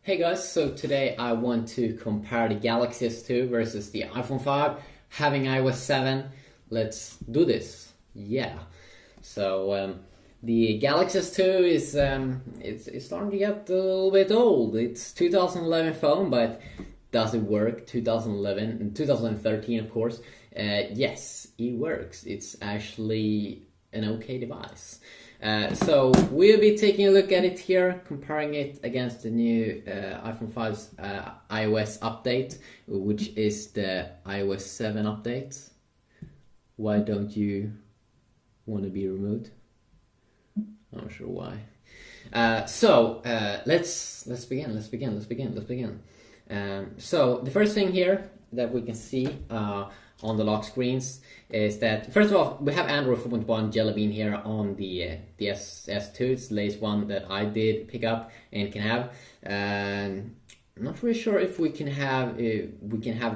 Hey guys, so today I want to compare the Galaxy S2 versus the iPhone 5 having iOS 7. Let's do this. Yeah. So the Galaxy S2 is it's starting to get a little bit old. It's 2011 phone, but does it work? 2011 and 2013, of course. Yes, it works. It's actually an okay device. So we'll be taking a look at it here, comparing it against the new iPhone 5's iOS update, which is the iOS 7 update. Why don't you want to be removed? I'm not sure why. Let's begin. So the first thing here that we can see on the lock screens is that, first of all, we have Android 4.1 Jelly Bean here on the S2. It's the latest one that I did pick up and can have. I'm not really sure if we can have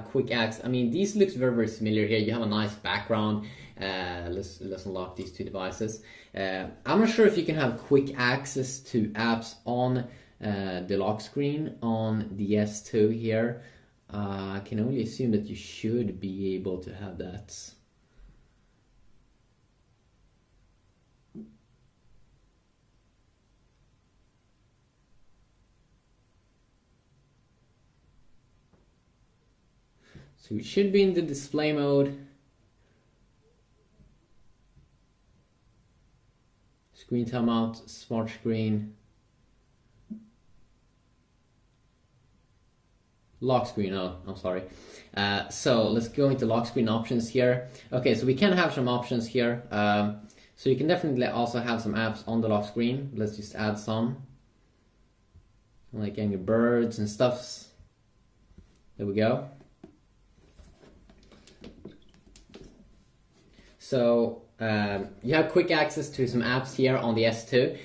quick access. I mean, these looks very similar here. You have a nice background. Let's unlock these two devices. I'm not sure if you can have quick access to apps on the lock screen on the S2 here. I can only assume that you should be able to have that. So it should be in the display mode. Screen timeout, smart screen. Lock screen, oh, I'm sorry. So let's go into lock screen options here. Okay, so we can have some options here. So you can definitely also have some apps on the lock screen. Let's just add some. Like Angry Birds and stuffs. There we go. So you have quick access to some apps here on the S2.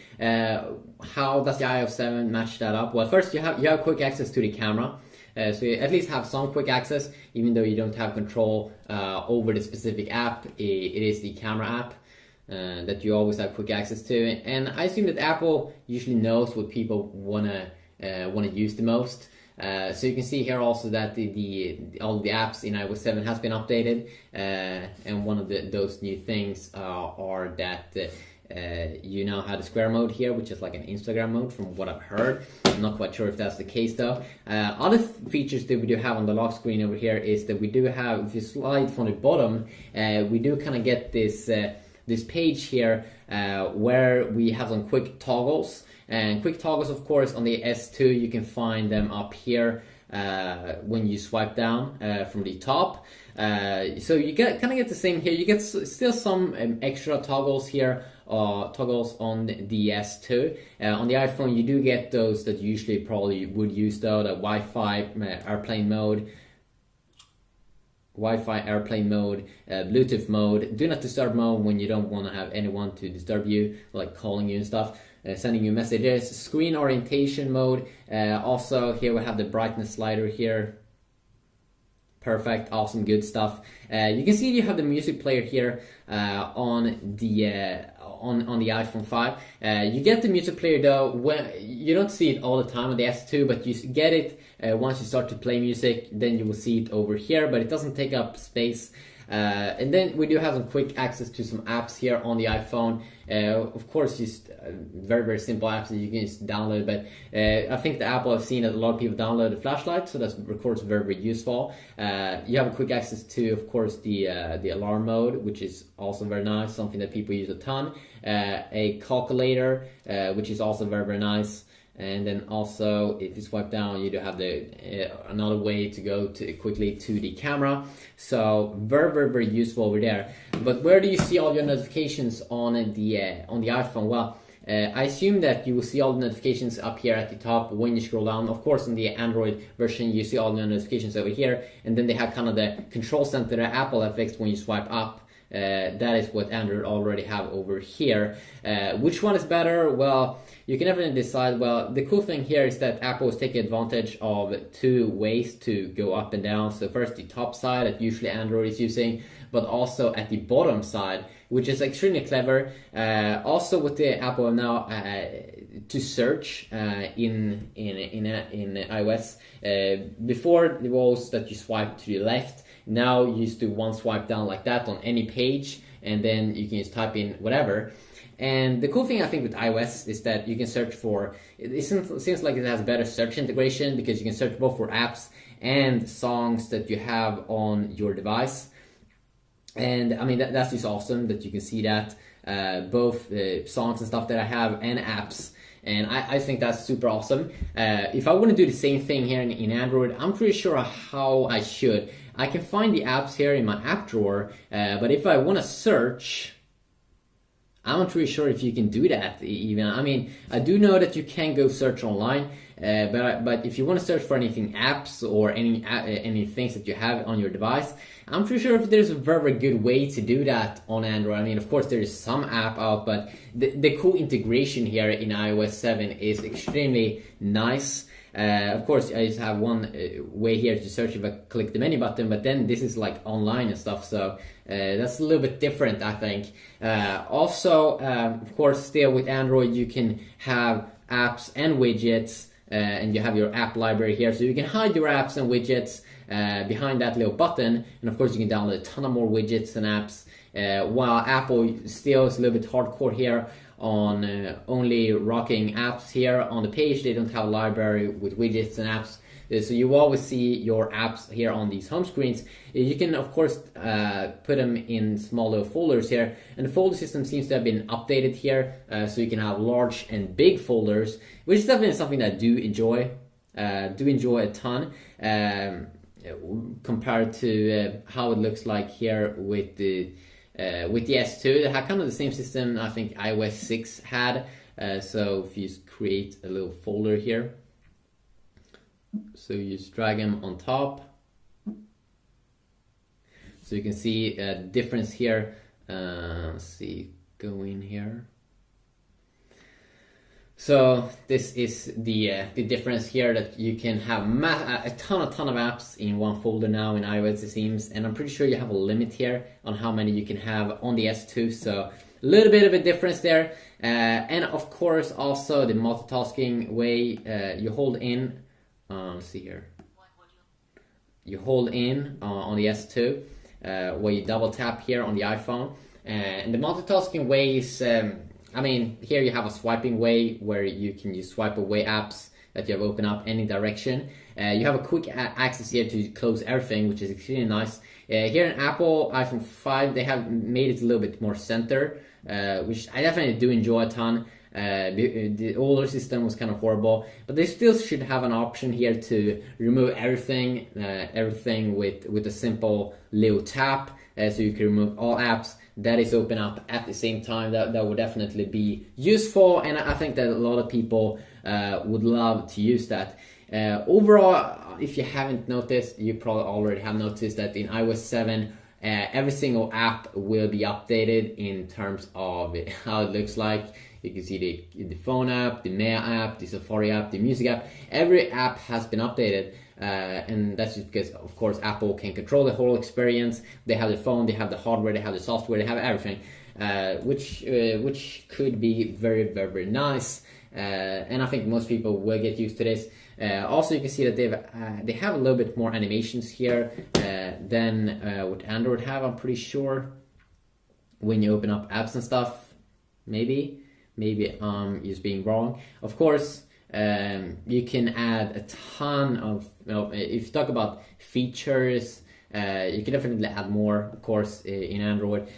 How does the iOS 7 match that up? Well, first you have quick access to the camera. So you at least have some quick access, even though you don't have control over the specific app. It is the camera app that you always have quick access to, and I assume that Apple usually knows what people wanna use the most. So you can see here also that all the apps in iOS 7 has been updated, and one of those new things are that you now have the square mode here, which is like an Instagram mode from what I've heard. I'm not quite sure if that's the case though. Other features that we do have on the lock screen over here is that we do have, if you slide from the bottom, we do kind of get this page here where we have some quick toggles. And quick toggles, of course, on the S2, you can find them up here when you swipe down from the top. So you kind of get the same here. You get still some extra toggles here, toggles on the S2. On the iPhone, you do get those that you usually probably would use though, the Wi-Fi airplane mode, Bluetooth mode, do not disturb mode when you don't want to have anyone to disturb you, like calling you and stuff, sending you messages, screen orientation mode. Also here we have the brightness slider here. Perfect, awesome, good stuff. You can see you have the music player here on the iPhone 5. You get the music player though when you don't see it all the time on the S2, but you get it once you start to play music. Then you will see it over here, but it doesn't take up space. And then we do have some quick access to some apps here on the iPhone. Of course, just very simple apps that you can just download. But I think the Apple have seen that a lot of people download the flashlight, so that's of course very useful. You have quick access to, of course, the alarm mode, which is also very nice, something that people use a ton. A calculator, which is also very nice. And then also, if you swipe down, you do have another way to go quickly to the camera. So very useful over there. But where do you see all your notifications on the iPhone? Well, I assume that you will see all the notifications up here at the top when you scroll down. Of course, on the Android version, you see all the notifications over here, and then they have kind of the control center that Apple have fixed when you swipe up. That is what Android already have over here. Which one is better? Well, you can never decide. Well, the cool thing here is that Apple is taking advantage of two ways to go up and down. So first the top side that usually Android is using, but also at the bottom side, which is extremely clever. Also with the Apple now to search in iOS. Before it was that you swipe to the left. Now you just do one swipe down like that on any page, and then you can just type in whatever. And the cool thing I think with iOS is that you can search for, it seems like it has better search integration, because you can search both for apps and songs that you have on your device. And I mean, that's just awesome that you can see that both songs and stuff that I have and apps. And I think that's super awesome. If I want to do the same thing here in Android, I'm pretty sure how I should. I can find the apps here in my app drawer, but if I want to search, I'm not really sure if you can do that even. I mean, I do know that you can go search online, but if you want to search for anything apps or any things that you have on your device, I'm pretty sure if there's a very good way to do that on Android. I mean, of course there is some app out, but the cool integration here in iOS 7 is extremely nice. Of course, I just have one way here to search if I click the menu button, but then this is like online and stuff, so that's a little bit different, I think. Also, of course, still with Android, you can have apps and widgets, and you have your app library here, so you can hide your apps and widgets behind that little button, and of course you can download a ton of more widgets and apps, while Apple still is a little bit hardcore here on only rocking apps here on the page. They don't have a library with widgets and apps, so you always see your apps here on these home screens. You can of course put them in small little folders here, and the folder system seems to have been updated here, so you can have large and big folders, which is definitely something that I do enjoy a ton, compared to how it looks like here with the S2. They have kind of the same system I think iOS 6 had. So if you just create a little folder here, so you just drag them on top, so you can see the difference here. Let's see, go in here. So this is the difference here, that you can have a ton of apps in one folder now in iOS, it seems, and I'm pretty sure you have a limit here on how many you can have on the S2, so a little bit of a difference there. And of course also the multitasking way, you hold in, let's see here, you hold in on the S2, where you double tap here on the iPhone, and the multitasking way is, I mean, here you have a swiping way where you can just swipe away apps that you have opened up any direction. You have a quick access here to close everything, which is extremely nice. Here in Apple iPhone 5, they have made it a little bit more center, which I definitely do enjoy a ton. The older system was kind of horrible, but they still should have an option here to remove everything with a simple little tap, so you can remove all apps that is open up at the same time. That would definitely be useful, and I think that a lot of people would love to use that. Overall, if you haven't noticed, you probably already have noticed that in iOS 7 every single app will be updated in terms of how it looks like. You can see the phone app, the Mail app, the Safari app, the music app. Every app has been updated, and that's just because, of course, Apple can control the whole experience. They have the phone, they have the hardware, they have the software, they have everything, which could be very, very nice. And I think most people will get used to this. Also, you can see that they have a little bit more animations here than what Android have, I'm pretty sure. When you open up apps and stuff, maybe I'm just being wrong. Of course, you can add a ton of, if you talk about features, you can definitely add more, of course, in Android.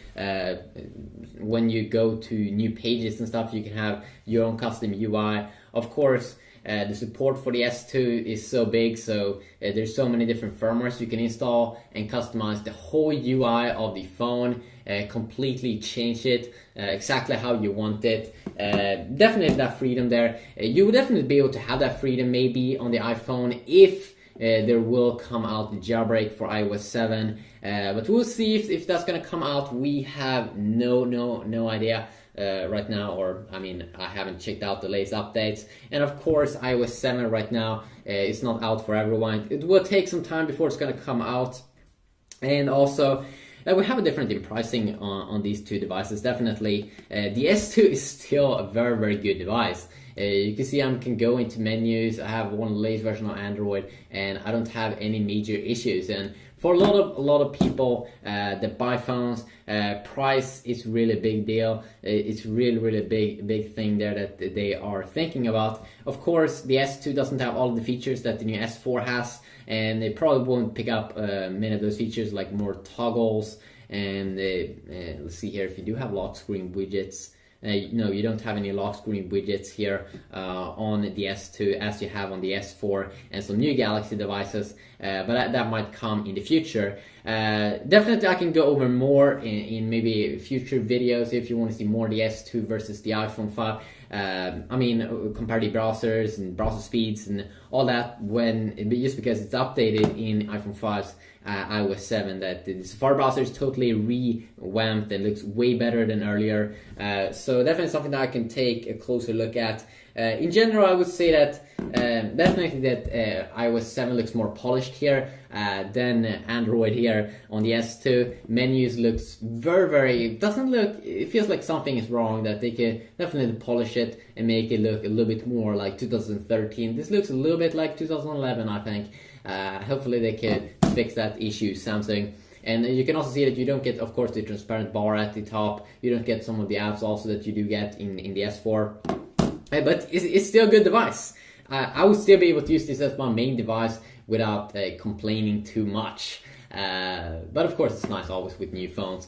When you go to new pages and stuff, you can have your own custom UI. Of course, the support for the S2 is so big, so there's so many different firmwares you can install and customize the whole UI of the phone, completely change it exactly how you want it. Definitely that freedom there. You would definitely be able to have that freedom maybe on the iPhone if there will come out the jailbreak for iOS 7, but we'll see if that's gonna come out. We have no idea right now, or I mean, I haven't checked out the latest updates. And of course, iOS 7 right now is not out for everyone. It will take some time before it's gonna come out. And also, we have a difference in pricing on these two devices. Definitely, the S2 is still a very, very good device. You can see I can go into menus. I have one of the latest version of Android, and I don't have any major issues. And for a lot of people that buy phones, price is really a big deal. It's really big thing there that they are thinking about. Of course, the S2 doesn't have all the features that the new S4 has, and they probably won't pick up many of those features like more toggles. And let's see here, if you do have lock screen widgets. No, you don't have any lock screen widgets here on the S2 as you have on the S4 and some new Galaxy devices, but that might come in the future. Definitely I can go over more in maybe future videos if you want to see more the S2 versus the iPhone 5. I mean, comparative browsers and browser speeds and all that, just because it's updated in iPhone 5's iOS 7, that the Safari browser is totally revamped and looks way better than earlier. So definitely something that I can take a closer look at. In general, I would say that definitely that iOS 7 looks more polished here than Android here on the S2. Menus looks very doesn't look, it feels like something is wrong, that they can definitely polish it and make it look a little bit more like 2013. This looks a little bit like 2011, I think. Hopefully they can fix that issue, Samsung. And you can also see that you don't get, of course, the transparent bar at the top. You don't get some of the apps also that you do get in the S4. But it's still a good device. I would still be able to use this as my main device without complaining too much. But of course, it's nice always with new phones.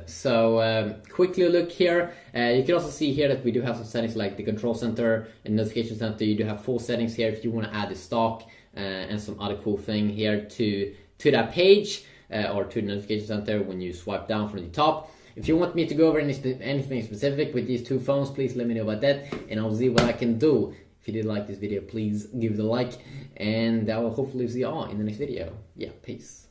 So quickly look here. You can also see here that we do have some settings like the control center and notification center. You do have full settings here if you want to add a stock and some other cool thing here to that page or to the notification center when you swipe down from the top. If you want me to go over anything specific with these two phones, please let me know about that, and I'll see what I can do. If you did like this video, please give it a like, and I will hopefully see you all in the next video. Yeah, peace.